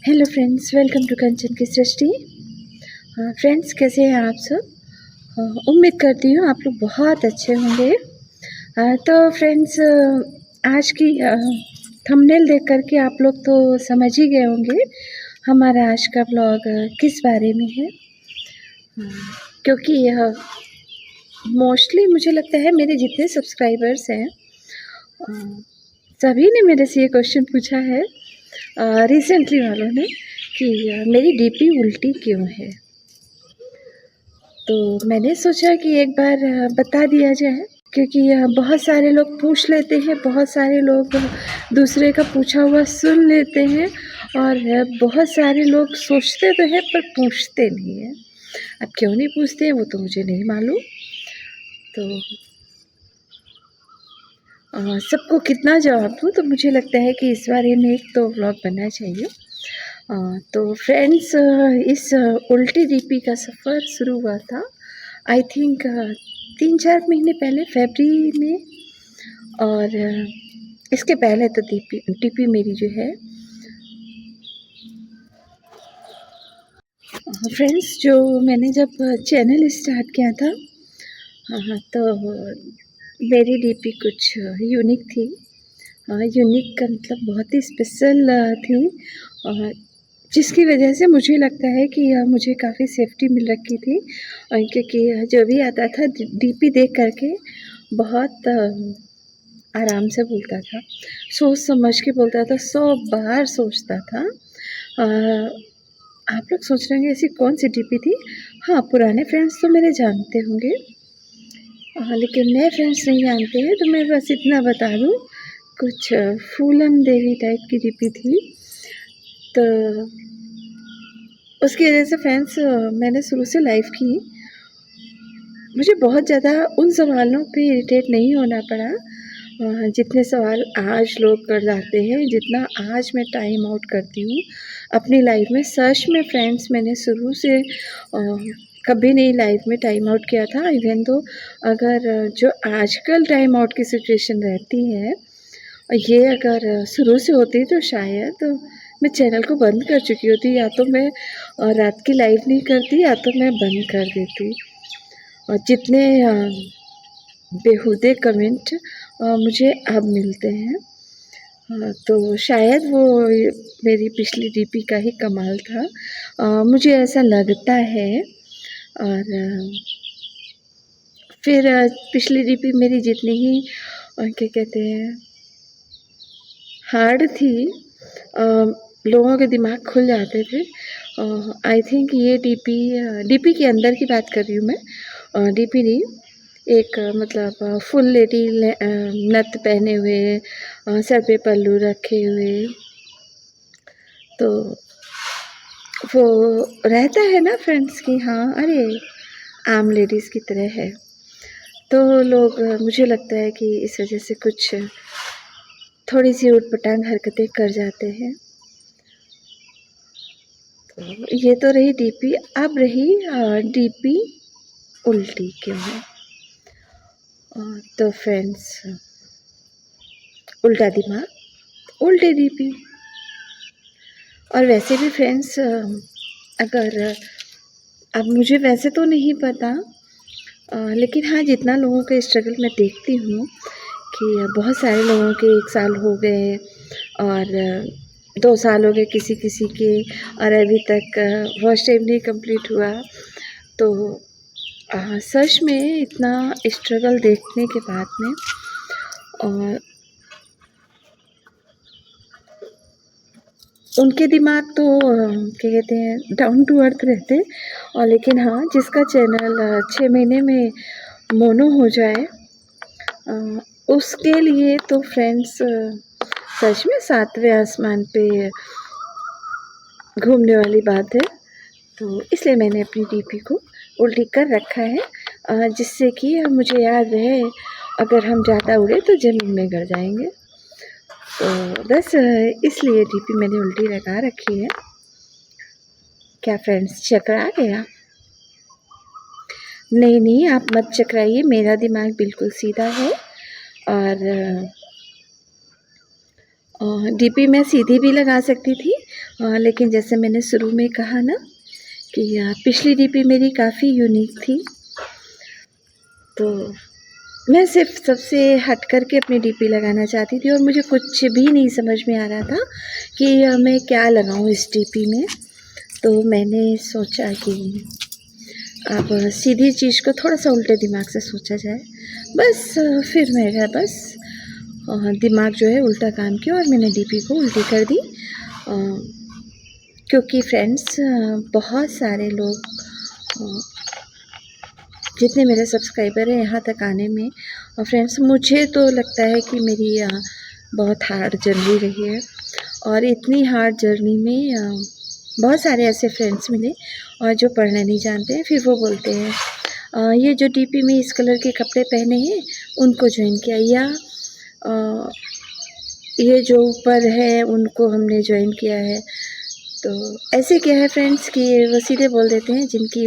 Hello friends, welcome to कंचन की सृष्टि। Friends, कैसे हैं आप सब? उम्मीद करती हूँ आप लोग बहुत अच्छे होंगे। तो फ्रेंड्स, आज की थंबनेल देख कर के आप लोग तो समझ ही गए होंगे हमारा आज का ब्लॉग किस बारे में है। क्योंकि मोस्टली मुझे लगता है मेरे जितने सब्सक्राइबर्स हैं सभी ने मेरे से ये क्वेश्चन पूछा है रिसेंटली वालों ने कि मेरी डीपी उल्टी क्यों है। तो मैंने सोचा कि एक बार बता दिया जाए, क्योंकि बहुत सारे लोग पूछ लेते हैं, बहुत सारे लोग दूसरे का पूछा हुआ सुन लेते हैं और बहुत सारे लोग सोचते तो हैं पर पूछते नहीं हैं। अब क्यों नहीं पूछते हैं वो तो मुझे नहीं मालूम। तो सबको कितना जवाब दूँ, तो मुझे लगता है कि इस बारे में एक तो व्लॉग बनना चाहिए। तो फ्रेंड्स, इस उल्टी डीपी का सफ़र शुरू हुआ था आई थिंक 3-4 महीने पहले, फरवरी में। और इसके पहले तो डीपी मेरी जो है फ्रेंड्स, जो मैंने जब चैनल स्टार्ट किया था तो मेरी डीपी कुछ यूनिक थी। यूनिक का मतलब बहुत ही स्पेशल थी, जिसकी वजह से मुझे लगता है कि मुझे काफ़ी सेफ्टी मिल रखी थी। क्योंकि जो भी आता था डीपी देख करके बहुत आराम से बोलता था, सोच समझ के बोलता था, 100 बार सोचता था। आप लोग सोच रहे होंगे ऐसी कौन सी डीपी थी। हाँ, पुराने फ्रेंड्स तो मेरे जानते होंगे, लेकिन नए फ्रेंड्स नहीं जानते हैं, तो मैं बस इतना बता दूँ, कुछ फूलन देवी टाइप की डीपी थी। तो उसकी वजह से फ्रेंड्स, मैंने शुरू से लाइव की। मुझे बहुत ज़्यादा उन सवालों पे इरिटेट नहीं होना पड़ा जितने सवाल आज लोग कर जाते हैं, जितना आज मैं टाइम आउट करती हूँ अपनी लाइफ में। सच में फ्रेंड्स, मैंने शुरू से कभी नहीं लाइफ में टाइम आउट किया था। इवन तो अगर जो आजकल टाइम आउट की सिचुएशन रहती है, ये अगर शुरू से होती तो शायद मैं चैनल को बंद कर चुकी होती, या तो मैं रात की लाइव नहीं करती, या तो मैं बंद कर देती। और जितने बेहुदे कमेंट मुझे अब मिलते हैं, तो शायद वो मेरी पिछली डीपी का ही कमाल था, मुझे ऐसा लगता है। और फिर पिछली डीपी मेरी जितनी ही क्या कहते हैं हार्ड थी, लोगों के दिमाग खुल जाते थे। आई थिंक ये डीपी के अंदर की बात कर रही हूँ मैं, डीपी नहीं, एक मतलब फुल लेडी नथ पहने हुए, सर पे पल्लू रखे हुए, तो वो रहता है ना फ्रेंड्स कि हाँ, अरे आम लेडीज़ की तरह है। तो लोग मुझे लगता है कि इस वजह से कुछ थोड़ी सी ऊटपटांग हरकतें कर जाते हैं। तो ये तो रही डीपी। अब रही डीपी उल्टी क्यों है। तो फ्रेंड्स, उल्टा दिमाग, उल्टी डीपी। और वैसे भी फ्रेंड्स, अगर अब मुझे वैसे तो नहीं पता, लेकिन हाँ, जितना लोगों के स्ट्रगल मैं देखती हूँ कि बहुत सारे लोगों के 1 साल हो गए और 2 साल हो गए किसी किसी के, और अभी तक फर्स्ट टाइम नहीं कंप्लीट हुआ। तो सच में इतना स्ट्रगल देखने के बाद में, और उनके दिमाग तो क्या कहते हैं डाउन टू अर्थ रहते। और लेकिन हाँ, जिसका चैनल 6 महीने में मोनो हो जाए, उसके लिए तो फ्रेंड्स सच में 7वें आसमान पे घूमने वाली बात है। तो इसलिए मैंने अपनी डीपी को उल्टी कर रखा है, जिससे कि मुझे याद रहे, अगर हम ज़्यादा उड़े तो ज़मीन में गिर जाएंगे। तो बस इसलिए डीपी मैंने उल्टी लगा रखी है। क्या फ्रेंड्स, चक्कर आ गया? नहीं, आप मत चकराइए, मेरा दिमाग बिल्कुल सीधा है। और डीपी मैं सीधी भी लगा सकती थी, लेकिन जैसे मैंने शुरू में कहा ना कि पिछली डीपी मेरी काफ़ी यूनिक थी, तो मैं सिर्फ सबसे हट कर के अपनी डीपी लगाना चाहती थी और मुझे कुछ भी नहीं समझ में आ रहा था कि मैं क्या लगाऊं इस डीपी में। तो मैंने सोचा कि अब सीधी चीज़ को थोड़ा सा उल्टे दिमाग से सोचा जाए। बस फिर मेरा बस दिमाग जो है उल्टा काम किया और मैंने डीपी को उल्टी कर दी। क्योंकि फ्रेंड्स बहुत सारे लोग जितने मेरे सब्सक्राइबर हैं यहाँ तक आने में, और फ्रेंड्स मुझे तो लगता है कि मेरी बहुत हार्ड जर्नी रही है। और इतनी हार्ड जर्नी में बहुत सारे ऐसे फ्रेंड्स मिले और जो पढ़ना नहीं जानते हैं, फिर वो बोलते हैं ये जो डीपी में इस कलर के कपड़े पहने हैं उनको ज्वाइन किया, या ये जो ऊपर है उनको हमने ज्वाइन किया है। तो ऐसे क्या है फ्रेंड्स कि वो सीधे बोल देते हैं जिनकी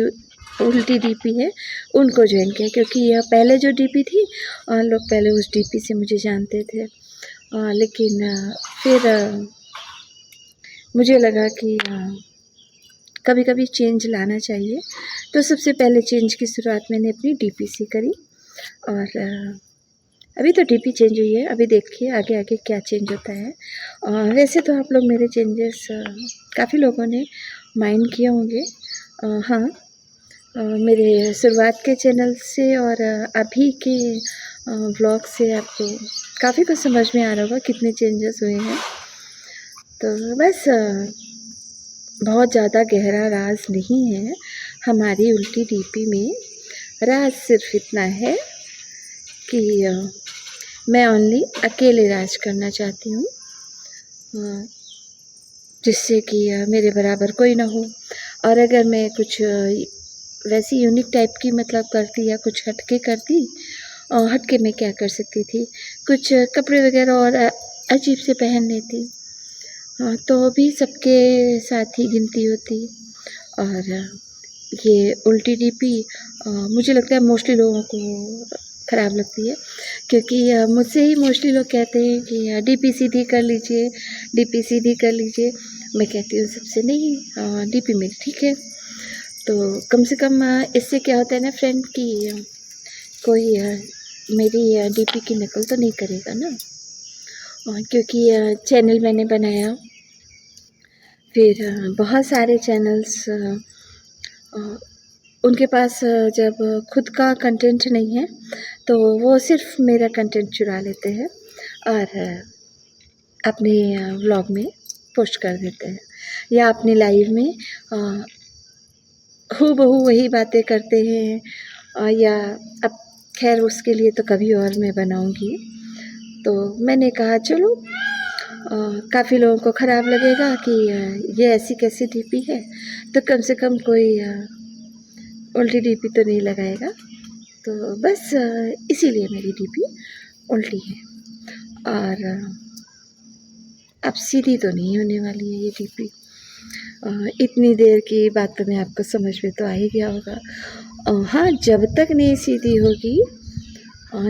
उल्टी डीपी है उनको ज्वाइन किया, क्योंकि यह पहले जो डीपी थी लोग पहले उस डीपी से मुझे जानते थे। लेकिन फिर मुझे लगा कि कभी कभी चेंज लाना चाहिए। तो सबसे पहले चेंज की शुरुआत मैंने अपनी डीपी से करी और अभी तो डीपी चेंज हुई है। अभी देखिए आगे आगे क्या चेंज होता है। वैसे तो आप लोग मेरे चेंजेस काफ़ी लोगों ने माइंड किए होंगे। हाँ, मेरे शुरुआत के चैनल से और अभी के व्लॉग से आपको काफ़ी कुछ समझ में आ रहा होगा कितने चेंजेस हुए हैं। तो बस बहुत ज़्यादा गहरा राज नहीं है हमारी उल्टी डीपी में। राज सिर्फ इतना है कि मैं ओनली अकेले राज करना चाहती हूँ, जिससे कि मेरे बराबर कोई ना हो। और अगर मैं कुछ वैसी यूनिक टाइप की मतलब करती या कुछ हटके करती, हटके मैं क्या कर सकती थी, कुछ कपड़े वगैरह और अजीब से पहन लेती, तो भी सबके साथ ही गिनती होती। और ये उल्टी डीपी मुझे लगता है मोस्टली लोगों को ख़राब लगती है, क्योंकि मुझसे ही मोस्टली लोग कहते हैं कि डीपी सीधी कर लीजिए, डीपी सीधी कर लीजिए। मैं कहती हूँ सबसे नहीं, डीपी मेरी ठीक है। तो कम से कम इससे क्या होता है ना फ्रेंड कि कोई मेरी डीपी की नकल तो नहीं करेगा ना। क्योंकि चैनल मैंने बनाया, फिर बहुत सारे चैनल्स उनके पास जब खुद का कंटेंट नहीं है तो वो सिर्फ मेरा कंटेंट चुरा लेते हैं और अपने व्लॉग में पोस्ट कर देते हैं, या अपने लाइव में हूबहू वही बातें करते हैं। या अब खैर उसके लिए तो कभी और मैं बनाऊंगी। तो मैंने कहा चलो, काफ़ी लोगों को ख़राब लगेगा कि ये ऐसी कैसी डीपी है, तो कम से कम कोई उल्टी डीपी तो नहीं लगाएगा। तो बस इसीलिए मेरी डीपी उल्टी है। और अब सीधी तो नहीं होने वाली है ये डीपी। इतनी देर की बात तो मैं आपको समझ में तो आ ही गया होगा। हाँ, जब तक नहीं सीधी होगी,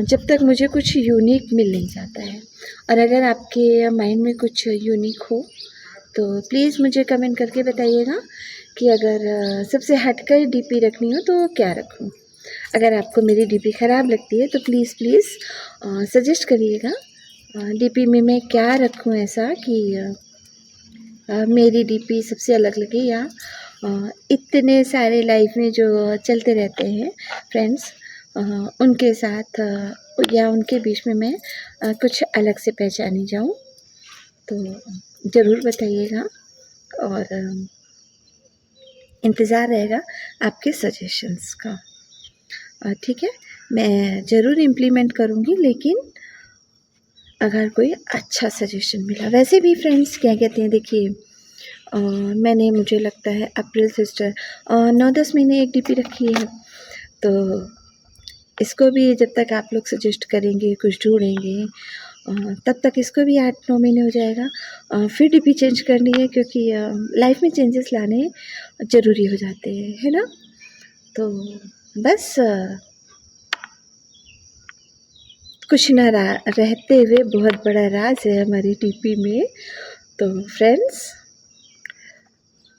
जब तक मुझे कुछ यूनिक मिल नहीं जाता है। और अगर आपके माइंड में कुछ यूनिक हो तो प्लीज़ मुझे कमेंट करके बताइएगा कि अगर सबसे हटकर डीपी रखनी हो तो क्या रखूं। अगर आपको मेरी डीपी ख़राब लगती है तो प्लीज़ सजेस्ट करिएगा डीपी में मैं क्या रखूं ऐसा कि मेरी डीपी सबसे अलग लगे। या इतने सारे लाइफ में जो चलते रहते हैं फ्रेंड्स, उनके साथ या उनके बीच में मैं कुछ अलग से पहचानी जाऊं। तो ज़रूर बताइएगा और इंतज़ार रहेगा आपके सजेशंस का। ठीक है, मैं ज़रूर इम्प्लीमेंट करूँगी, लेकिन अगर कोई अच्छा सजेशन मिला। वैसे भी फ्रेंड्स क्या कहते हैं, देखिए मैंने मुझे लगता है अप्रैल सिस्टर 9-10 महीने एक डीपी रखी है। तो इसको भी जब तक आप लोग सजेस्ट करेंगे, कुछ ढूँढेंगे, तब तक इसको भी 8-9 महीने हो जाएगा। फिर डीपी चेंज करनी है, क्योंकि लाइफ में चेंजेस लाने ज़रूरी हो जाते हैं, है ना। तो बस कुछ ना रहते हुए बहुत बड़ा राज है हमारी डीपी में। तो फ्रेंड्स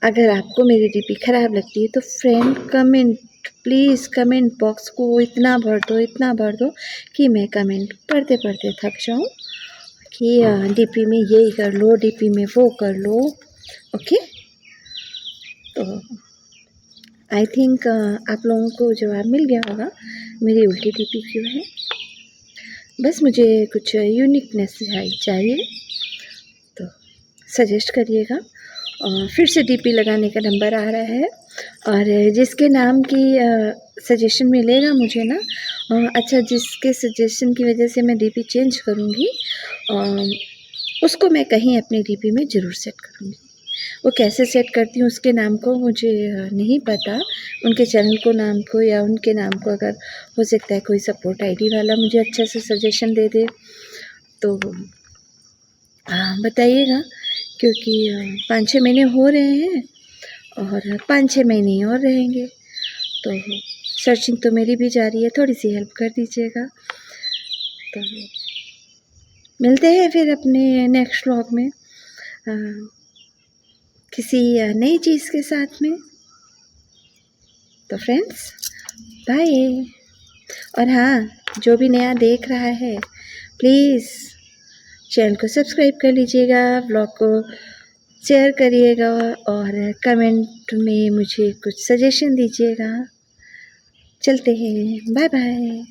अगर आपको मेरी डीपी ख़राब लगती है तो friend comment, please comment box को इतना भर दो कि मैं कमेंट पढ़ते पढ़ते थक जाऊँ कि डीपी में यही कर लो, डीपी में वो कर लो। ओके, तो आई थिंक आप लोगों को जवाब मिल गया होगा मेरी उल्टी डीपी क्यों है। बस मुझे कुछ यूनिकनेस चाहिए, तो सजेस्ट करिएगा। फिर से डीपी लगाने का नंबर आ रहा है, और जिसके नाम की सजेशन मिलेगा मुझे ना, अच्छा, जिसके सजेशन की वजह से मैं डीपी चेंज करूँगी, उसको मैं कहीं अपनी डीपी में ज़रूर सेट करूँगी। वो कैसे सेट करती हूँ उसके नाम को मुझे नहीं पता, उनके चैनल को नाम को या उनके नाम को अगर हो सकता है कोई सपोर्ट आईडी वाला मुझे अच्छा से सजेशन दे दे तो बताइएगा, क्योंकि 5-6 महीने हो रहे हैं और 5-6 महीने और रहेंगे, तो सर्चिंग तो मेरी भी जारी है, थोड़ी सी हेल्प कर दीजिएगा। तो मिलते हैं फिर अपने नेक्स्ट व्लॉग में किसी नई चीज़ के साथ में। तो फ्रेंड्स, बाय। और हाँ, जो भी नया देख रहा है प्लीज़ चैनल को सब्सक्राइब कर लीजिएगा, ब्लॉग को शेयर करिएगा और कमेंट में मुझे कुछ सजेशन दीजिएगा। चलते हैं, बाय बाय।